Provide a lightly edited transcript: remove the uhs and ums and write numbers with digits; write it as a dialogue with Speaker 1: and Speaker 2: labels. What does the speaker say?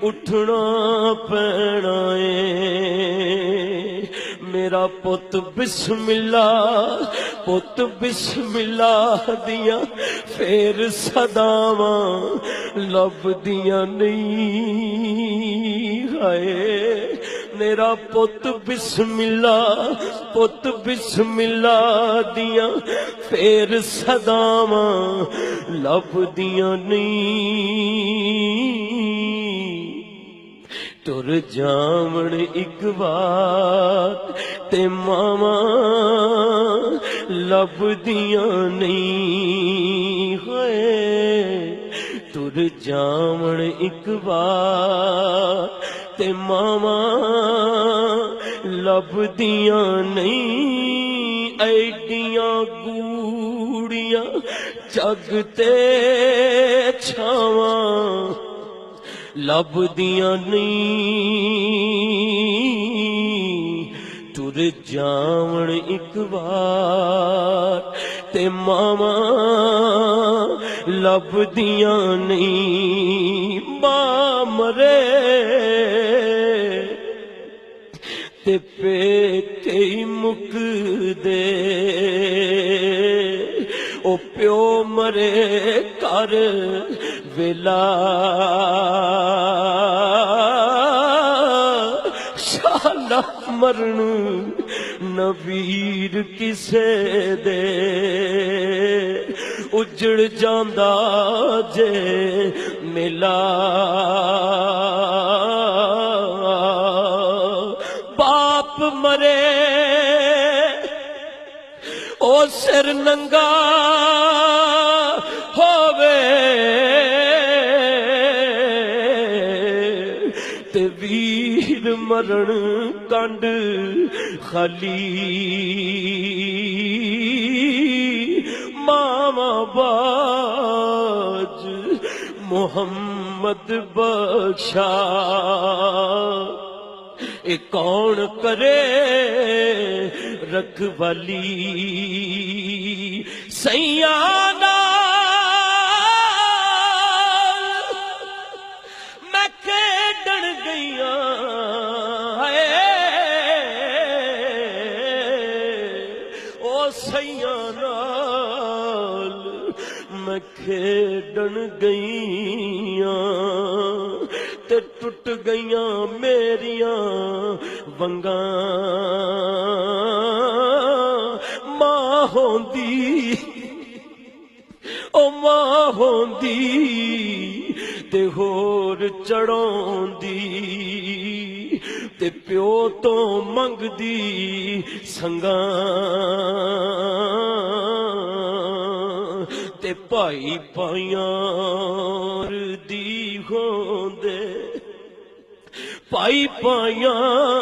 Speaker 1: उठना पैना है। मेरा पुत बिस्मिल्लाह दिया फिर सदावां लभदियां नहीं है। मेरा पुत बिस्मिल्लाह दिया फिर सदावां लभदियां नहीं। तुर जावण एक बार ते मावा लभदियां नहीं है। तुर जावण एक बार ते मावा लभदियां नहीं। ऐडियां गूड़ियां जग ते छावां लभदियां नहीं। तुर जावण एक बार ते मावा लभदियां नहीं। मां मरे ते पेके मुकदे, ओ प्यो मरे कर वेला शाला मरण नवीर किसे दे। उजड़ जांदा जे मेला बाप मरे ओ सिर नंगा होवे ते वीर मरण कंड खाली। मामा बाज मोहम्मद बख्शा ए कौन करे रखवाली। सैयादा मैं खेडण गईया ओ सैया नाल मैं खेडण गईया ते टुट गईयां मेरियां वंगां। मां होंदी ओ मां होंदी ते होर चढ़ाउंदी ते प्यो तो मंगदी संगां। ते भाई भाइयां दी होंदे भाई भाइयां